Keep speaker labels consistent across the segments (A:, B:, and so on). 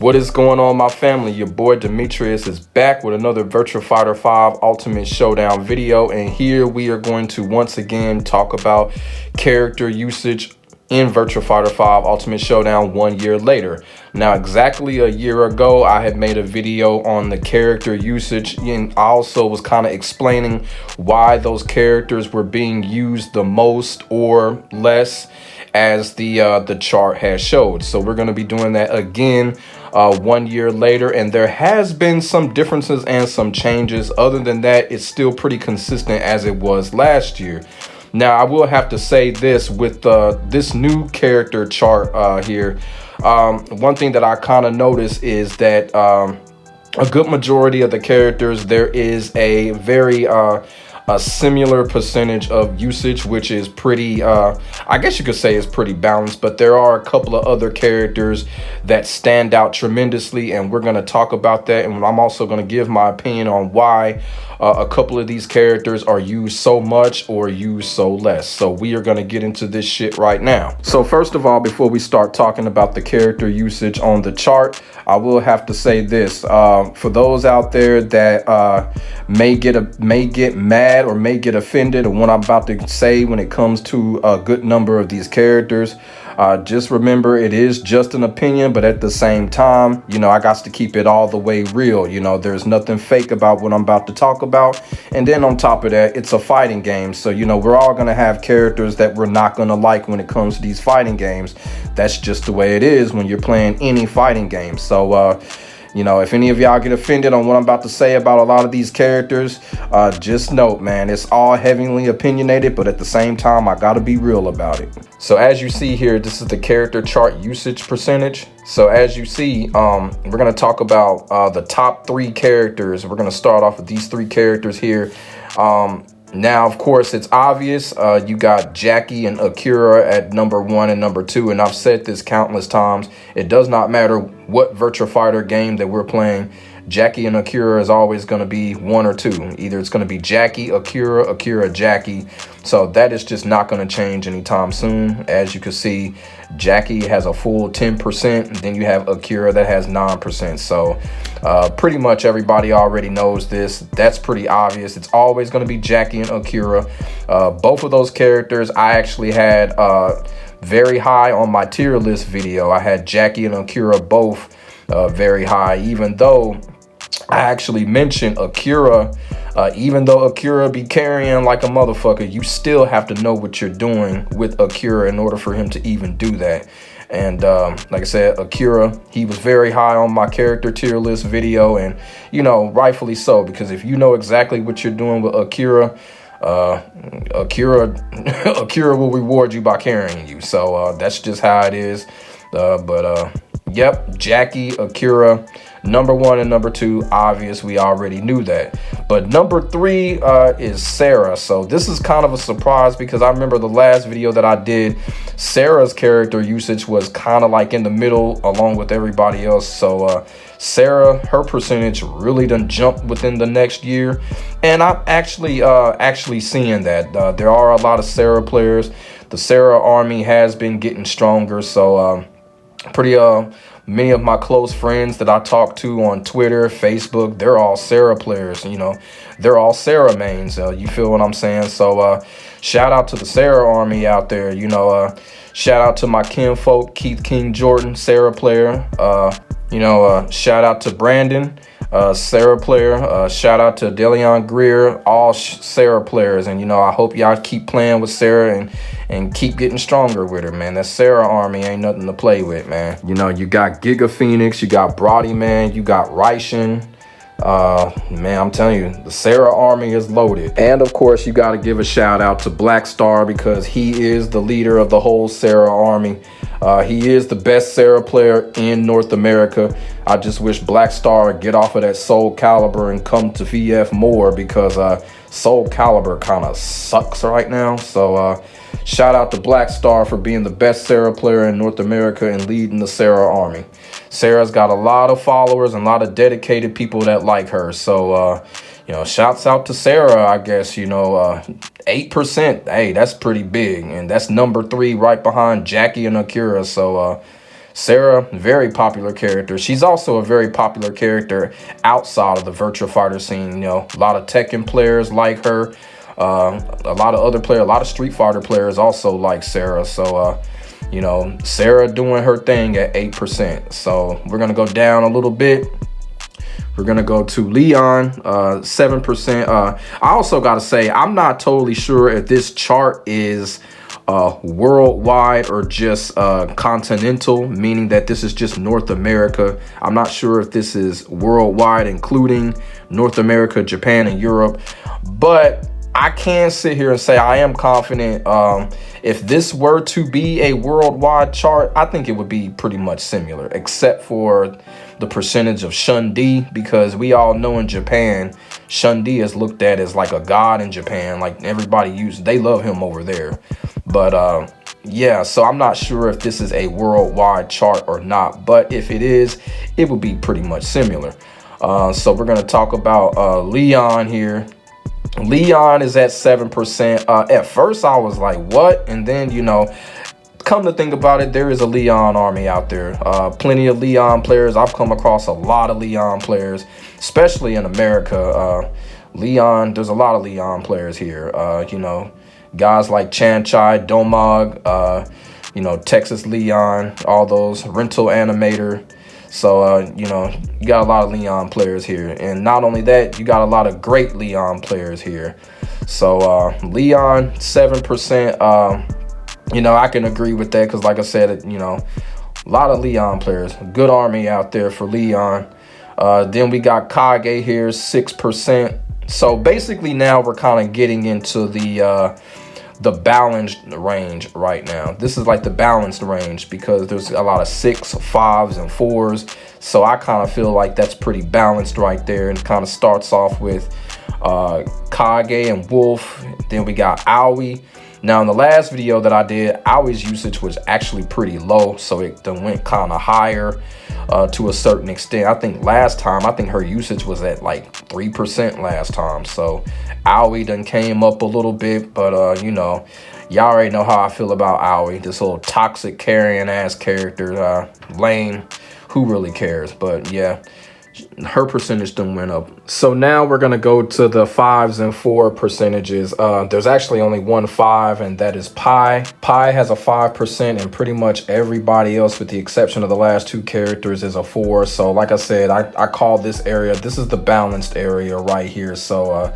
A: What is going on, my family? Your boy Demetrius is back with another Virtua Fighter 5 Ultimate Showdown video, and here we are going to once again talk about character usage in Virtua Fighter 5 Ultimate Showdown 1 year later. Now, exactly a year ago, I had made a video on the character usage, and I also was kind of explaining why those characters were being used the most or less as the chart has showed. So we're going to be doing that again 1 year later, and there has been some differences and some changes. Other than that, it's still pretty consistent as it was last year. Now, I will have to say this with this new character chart here. One thing that I kind of noticed is that a good majority of the characters, there is a very a similar percentage of usage, which is pretty I guess you could say is pretty balanced, but there are a couple of other characters that stand out tremendously, and we're going to talk about that, and I'm also going to give my opinion on why a couple of these characters are used so much or used so less. So we are going to get into this shit right now. So first of all, before we start talking about the character usage on the chart, I will have to say this for those out there that may get mad or may get offended at what I'm about to say when it comes to a good number of these characters. Just remember, it is just an opinion, but at the same time, you know, I got to keep it all the way real. You know, there's nothing fake about what I'm about to talk about. And then on top of that, it's a fighting game. So, you know, we're all going to have characters that we're not going to like when it comes to these fighting games. That's just the way it is when you're playing any fighting game. So, you know, if any of y'all get offended on what I'm about to say about a lot of these characters, just note, man, it's all heavily opinionated, but at the same time, I gotta be real about it. So as you see here, this is the character chart usage percentage. So as you see, we're gonna talk about the top 3 characters. We're gonna start off with these 3 characters here. Now, of course, it's obvious. You got Jackie and Akira at number 1 and number 2. And I've said this countless times. It does not matter what Virtua Fighter game that we're playing. Jackie and Akira is always going to be 1 or 2. Either it's going to be Jackie, Akira, Akira, Jackie. So that is just not going to change anytime soon. As you can see, Jackie has a full 10%. And then you have Akira that has 9%. So pretty much everybody already knows this. That's pretty obvious. It's always going to be Jackie and Akira. Both of those characters I actually had very high on my tier list video. I had Jackie and Akira both very high, even though I actually mentioned Akira. Even though Akira be carrying like a motherfucker, you still have to know what you're doing with Akira in order for him to even do that. And like I said, Akira, he was very high on my character tier list video, and you know, rightfully so, because if you know exactly what you're doing with Akira, Akira will reward you by carrying you. So that's just how it is. Yep, Jackie, Akira, number 1 and number 2, obvious, we already knew that. But number 3 is Sarah. So this is kind of a surprise because I remember the last video that I did, Sarah's character usage was kind of like in the middle along with everybody else. So Sarah, her percentage really done jump within the next year. And I'm actually seeing that. There are a lot of Sarah players. The Sarah army has been getting stronger. So many of my close friends that I talk to on Twitter, Facebook, they're all Sarah players. You know, they're all Sarah mains. You feel what I'm saying? So shout out to the Sarah army out there. You know, shout out to my kinfolk, Keith King Jordan, Sarah player. Shout out to Brandon, Sarah player. Shout out to Deleon Greer, all Sarah players. And, you know, I hope y'all keep playing with Sarah and keep getting stronger with her, man. That Sarah army ain't nothing to play with, man. You know, you got Giga Phoenix, you got Brody, man, you got Raishin. Man, I'm telling you, the Sarah army is loaded. And of course, you got to give a shout out to Black Star because he is the leader of the whole Sarah army. He is the best Sarah player in North America. I just wish Black Star would get off of that Soul Calibur and come to VF more because Soul Calibur kind of sucks right now. So shout out to Black Star for being the best Sarah player in North America and leading the Sarah army. Sarah's got a lot of followers and a lot of dedicated people that like her. So, you know, shouts out to Sarah, I guess. You know, 8%. Hey, that's pretty big. And that's number 3 right behind Jackie and Akira. So Sarah, very popular character. She's also a very popular character outside of the Virtua Fighter scene. You know, a lot of Tekken players like her. A lot of other players, a lot of Street Fighter players also like Sarah. So, you know, Sarah doing her thing at 8%. So we're going to go down a little bit. We're going to go to Leon, 7%. I also got to say, I'm not totally sure if this chart is worldwide or just continental, meaning that this is just North America. I'm not sure if this is worldwide, including North America, Japan, and Europe. But I can sit here and say I am confident. If this were to be a worldwide chart, I think it would be pretty much similar, except for the percentage of Shun-Di, because we all know in Japan, Shun-Di is looked at as like a god in Japan. Like everybody they love him over there. But yeah, so I'm not sure if this is a worldwide chart or not. But if it is, it would be pretty much similar. So we're going to talk about Leon here. Leon is at 7%. At first, I was like, what? And then, you know, come to think about it, there is a Leon army out there. Plenty of Leon players. I've come across a lot of Leon players, especially in America. Leon, there's a lot of Leon players here. You know, guys like Chan-Chai, Domog, you know, Texas Leon, all those, Rental Animator. So, you know, you got a lot of Leon players here. And not only that, you got a lot of great Leon players here. So, Leon, 7%. You know, I can agree with that because, like I said, you know, a lot of Leon players. Good army out there for Leon. Then we got Kage here, 6%. So, basically, now we're kind of getting into the balanced range right now. This is like the balanced range because there's a lot of 6, 5s, and 4s. So I kind of feel like that's pretty balanced right there. And it kind of starts off with Kage and Wolf. Then we got Aoi. Now in the last video that I did, Aoi's usage was actually pretty low. So it then went kind of higher to a certain extent. I think last time, I think her usage was at like 3% last time. So Aoi done came up a little bit, but you know, y'all already know how I feel about Aoi. This little toxic carrying ass character, lame. Who really cares? But yeah, her percentage done went up. So now we're gonna go to the 5s and 4 percentages. There's actually only one 5, and that is Pi. Pi has a 5%, and pretty much everybody else, with the exception of the last 2 characters, is a 4. So like I said, I call this area, this is the balanced area right here. So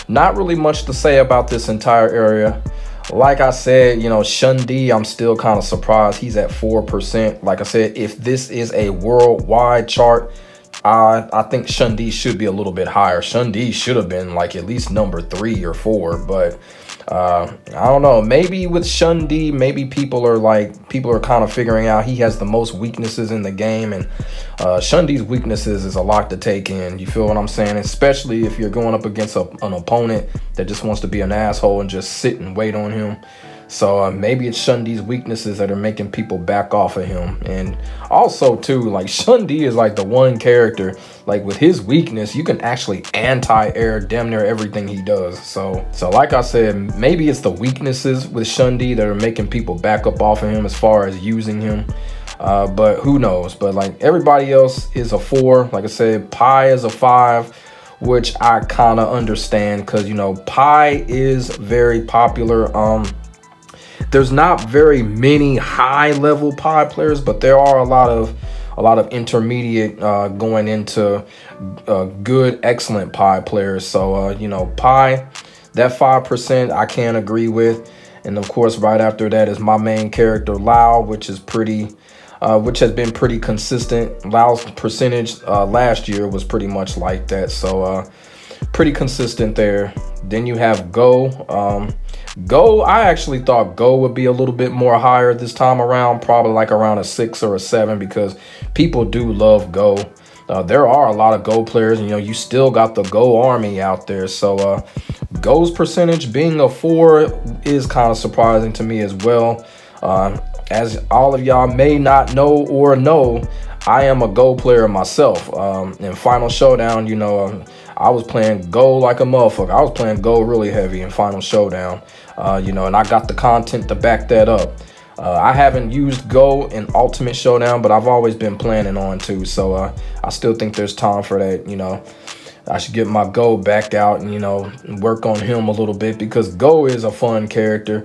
A: not really much to say about this entire area. Like I said, you know, Shun-Di, I'm still kind of surprised he's at 4%. Like I said, if this is a worldwide chart, I think Shun-Di should be a little bit higher. Shun-Di should have been like at least number 3 or 4, but I don't know. Maybe with Shun-Di, maybe people are kind of figuring out he has the most weaknesses in the game, and Shun-Di's weaknesses is a lot to take in. You feel what I'm saying? Especially if you're going up against an opponent that just wants to be an asshole and just sit and wait on him. So maybe it's Shun-Di's weaknesses that are making people back off of him. And also too, like Shun-Di is like the one character, like with his weakness, you can actually anti-air damn near everything he does. So like I said, maybe it's the weaknesses with Shun-Di that are making people back up off of him as far as using him. But who knows? But like everybody else is a 4. Like I said, Pi is a 5, which I kind of understand because, you know, Pi is very popular. There's not very many high level Pi players, but there are a lot of intermediate going into good, excellent Pi players. So you know, Pi, that 5% I can't agree with. And of course, right after that is my main character Lao, which has been pretty consistent. Lao's percentage last year was pretty much like that, so pretty consistent there. Then you have Go. Go, I actually thought Go would be a little bit more higher this time around, probably like around a 6 or a 7, because people do love Go. There are a lot of Go players, and you know, you still got the Go army out there. So Go's percentage being a 4 is kind of surprising to me as well. As all of y'all may not know or know, I am a Go player myself. In Final Showdown, you know, I was playing Go like a motherfucker. I was playing Go really heavy in Final Showdown, you know, and I got the content to back that up. I haven't used Go in Ultimate Showdown, but I've always been planning on to. So I still think there's time for that. You know, I should get my Go back out and, you know, work on him a little bit, because Go is a fun character.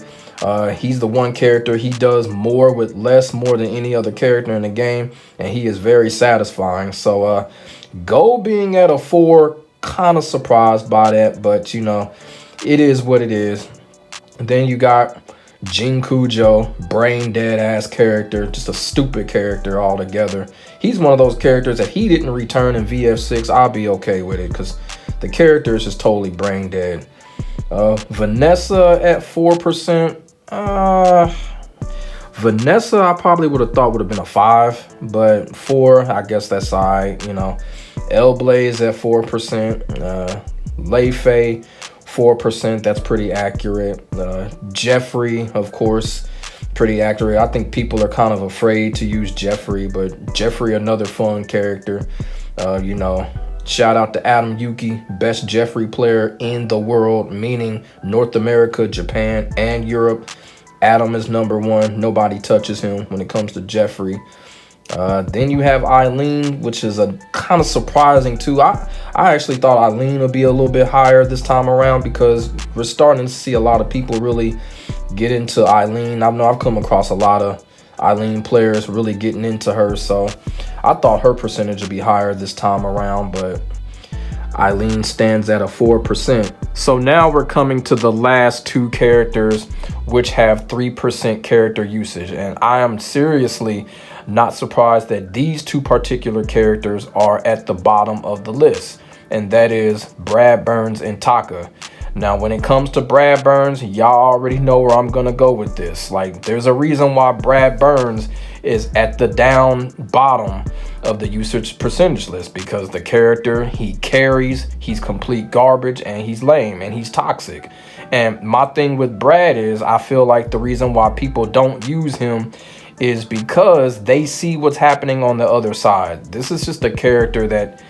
A: He's the one character, he does more with less, more than any other character in the game, and he is very satisfying. So Go being at a 4, kind of surprised by that, but you know, it is what it is. And then you got Jin Kujo, brain dead ass character, just a stupid character altogether. He's one of those characters that he didn't return in VF6, I'll be okay with it, because the character is just totally brain dead. Vanessa at 4%. Vanessa, I probably would have thought would have been a 5, but 4, I guess that's all right, you know. L-Blaze at 4%. Lei Fei, 4%, that's pretty accurate. Jeffrey, of course, pretty accurate. I think people are kind of afraid to use Jeffrey, but Jeffrey, another fun character. You know, shout out to Adam Yuki, best Jeffrey player in the world, meaning North America, Japan, and Europe. Adam is #1. Nobody touches him when it comes to Jeffrey. Then you have Eileen, which is a kind of surprising too. I actually thought Eileen would be a little bit higher this time around, because we're starting to see a lot of people really get into Eileen. I know I've come across a lot of Eileen players really getting into her, so I thought her percentage would be higher this time around, but Eileen stands at a 4%. So now we're coming to the last 2 characters which have 3% character usage, and I am seriously not surprised that these 2 particular characters are at the bottom of the list, and that is Brad Burns and Taka. Now, when it comes to Brad Burns, y'all already know where I'm gonna go with this. Like, there's a reason why Brad Burns is at the down bottom of the usage percentage list, because the character he carries, he's complete garbage, and he's lame, and he's toxic. And my thing with Brad is, I feel like the reason why people don't use him is because they see what's happening on the other side. This is just a character that,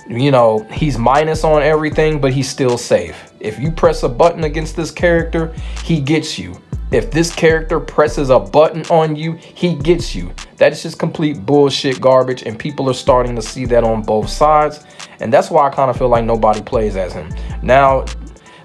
A: you know, he's minus on everything, but he's still safe. If you press a button against this character, he gets you. If this character presses a button on you, he gets you. That is just complete bullshit garbage, and people are starting to see that on both sides, and that's why I kind of feel like nobody plays as him. Now,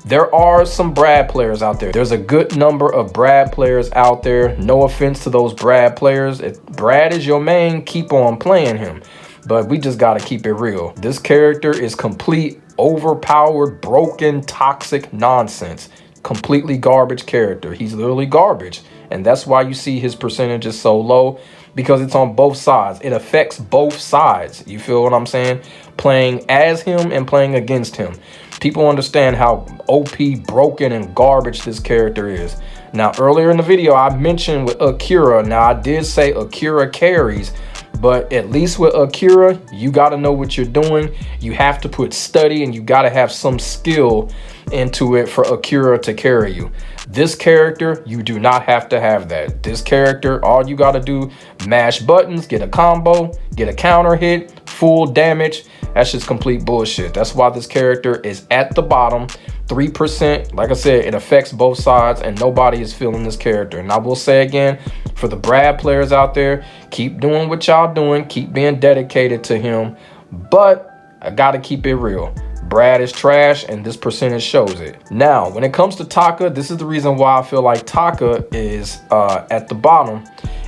A: there are some Brad players out there. There's a good number of Brad players out there. No offense to those Brad players. If Brad is your main, keep on playing him. But we just got to keep it real. This character is complete, overpowered, broken, toxic nonsense. Completely garbage character. He's literally garbage. And that's why you see his percentage is so low, because it's on both sides. It affects both sides. You feel what I'm saying? Playing as him and playing against him. People understand how OP, broken, and garbage this character is. Now, earlier in the video, I mentioned with Akira. Now, I did say Akira carries, but at least with Akira, you got to know what you're doing. You have to put study, and you got to have some skill into it for Akira to carry you. This character, you do not have to have that. This character, all you got to do, mash buttons, get a combo, get a counter hit, full damage. That's just complete bullshit. That's why this character is at the bottom. 3%, like I said, it affects both sides, and nobody is feeling this character. And I will say again, for the Brad players out there, keep doing what y'all doing, keep being dedicated to him, but I gotta keep it real. Brad is trash, and this percentage shows it. Now, when it comes to Taka, this is the reason why I feel like Taka is at the bottom,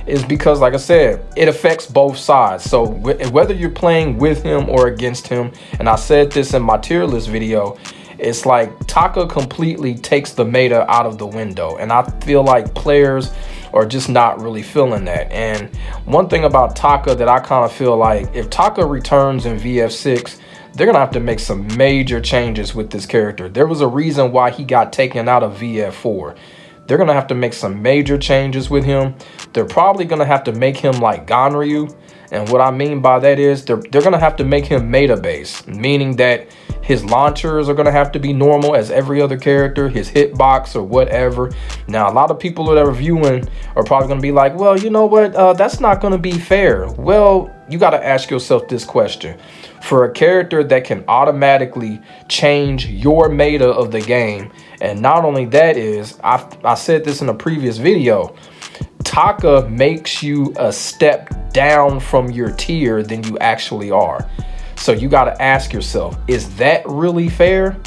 A: is because, like I said, it affects both sides. So whether you're playing with him or against him, and I said this in my tier list video, it's like Taka completely takes the meta out of the window, and I feel like players are just not really feeling that. And one thing about Taka that I kind of feel like, if Taka returns in VF6, they're gonna have to make some major changes with this character. There was a reason why he got taken out of VF4. They're gonna have to make some major changes with him. They're probably gonna have to make him like Ganryu. And what I mean by that is they're gonna have to make him meta based, meaning that his launchers are gonna have to be normal as every other character, his hitbox or whatever. Now, a lot of people that are viewing are probably gonna be like, well, you know what, that's not gonna be fair. Well, you gotta ask yourself this question. For a character that can automatically change your meta of the game, and not only that is, I said this in a previous video, Taka makes you a step down from your tier than you actually are. So you got to ask yourself, is that really fair?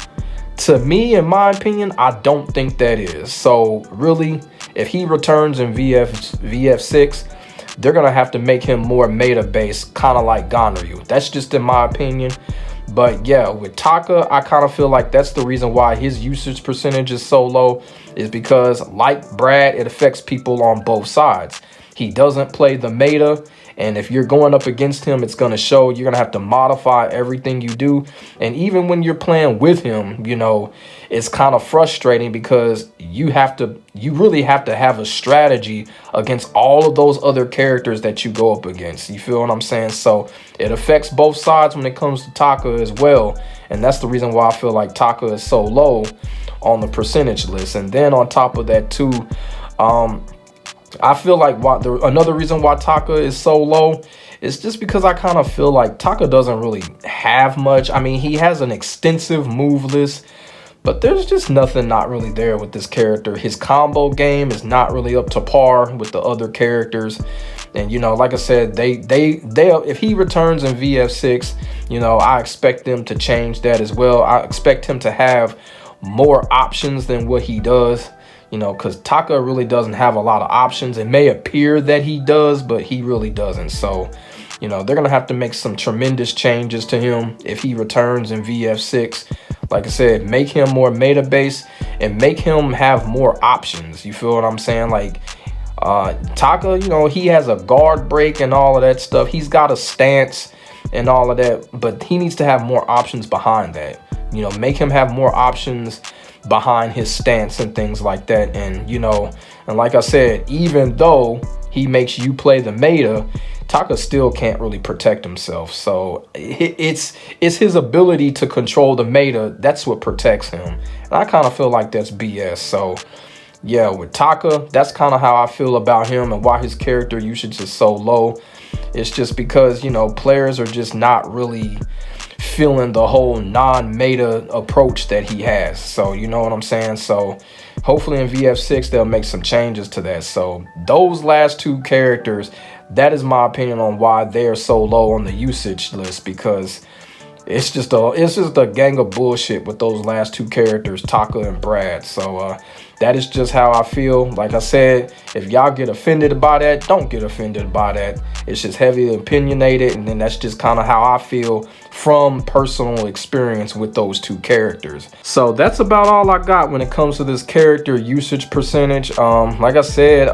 A: To me, in my opinion, I don't think that is. So really, if he returns in VF6, they're going to have to make him more meta-based, kind of like Ganryu. That's just in my opinion. But yeah, with Taka, I kind of feel like that's the reason why his usage percentage is so low, is because, like Brad, it affects people on both sides. He doesn't play the meta, and if you're going up against him, it's going to show. You're going to have to modify everything you do. And even when you're playing with him, you know, it's kind of frustrating because you really have to have a strategy against all of those other characters that you go up against. You feel what I'm saying? So it affects both sides when it comes to Taka as well. And that's the reason why I feel like Taka is so low on the percentage list. And then on top of that too, I feel like another reason why Taka is so low is just because I kind of feel like Taka doesn't really have much. I mean, he has an extensive move list, but there's just nothing not really there with this character. His combo game is not really up to par with the other characters. And, you know, like I said, they if he returns in VF6, you know, I expect them to change that as well. I expect him to have more options than what he does. You know, because Taka really doesn't have a lot of options. It may appear that he does, but he really doesn't. So, you know, they're going to have to make some tremendous changes to him if he returns in VF6. Like I said, make him more meta-based and make him have more options. You feel what I'm saying? Like, Taka, you know, he has a guard break and all of that stuff. He's got a stance and all of that, but he needs to have more options behind that. You know, make him have more options behind his stance and things like that. And, you know, and like I said, even though he makes you play the meta, Taka still can't really protect himself. So it's his ability to control the meta that's what protects him. And I kind of feel like that's BS. So yeah, with Taka, that's kind of how I feel about him and why his character usage is so low. It's just because, you know, players are just not really feeling the whole non-meta approach that he has. So you know what I'm saying? So hopefully in VF6 they'll make some changes to that. So those last two characters, that is my opinion on why they're so low on the usage list, because it's just a gang of bullshit with those last two characters, Taka and Brad. So that is just how I feel. Like I said, if y'all get offended by that, don't get offended by that. It's just heavily opinionated, and then that's just kind of how I feel from personal experience with those two characters. So that's about all I got when it comes to this character usage percentage. Like I said,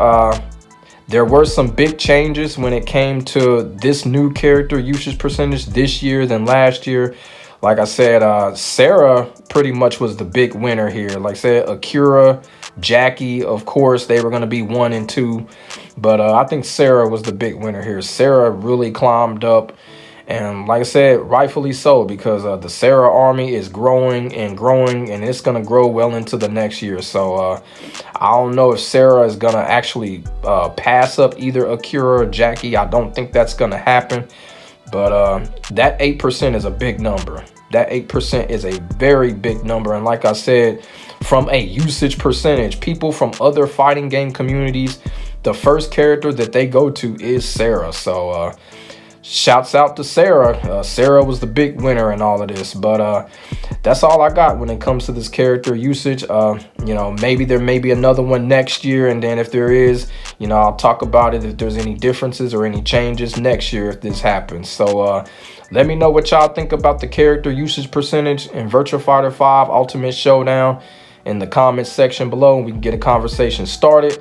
A: there were some big changes when it came to this new character usage percentage this year than last year. Like I said, Sarah pretty much was the big winner here. Like I said, Akira, Jackie, of course, they were going to be 1 and 2. But I think Sarah was the big winner here. Sarah really climbed up. And like I said, rightfully so, because the Sarah army is growing and growing, and it's going to grow well into the next year. So I don't know if Sarah is going to actually pass up either Akira or Jackie. I don't think that's going to happen. But that 8% is a big number. That 8% is a very big number. And like I said, from a usage percentage, people from other fighting game communities, the first character that they go to is Sarah. So shouts out to Sarah. Sarah was the big winner in all of this. But that's all I got when it comes to this character usage. You know, maybe there may be another one next year, and then if there is, you know, I'll talk about it if there's any differences or any changes next year if this happens. So let me know what y'all think about the character usage percentage in Virtua Fighter 5 Ultimate Showdown in the comments section below, and we can get a conversation started.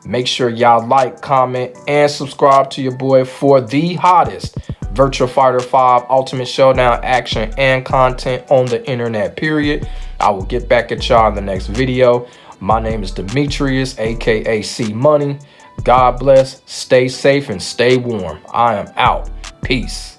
A: Make sure y'all like, comment, and subscribe to your boy for the hottest Virtua Fighter 5 Ultimate Showdown action and content on the internet, period. I will get back at y'all in the next video. My name is Demetrius, aka C Money. God bless, stay safe, and stay warm. I am out. Peace.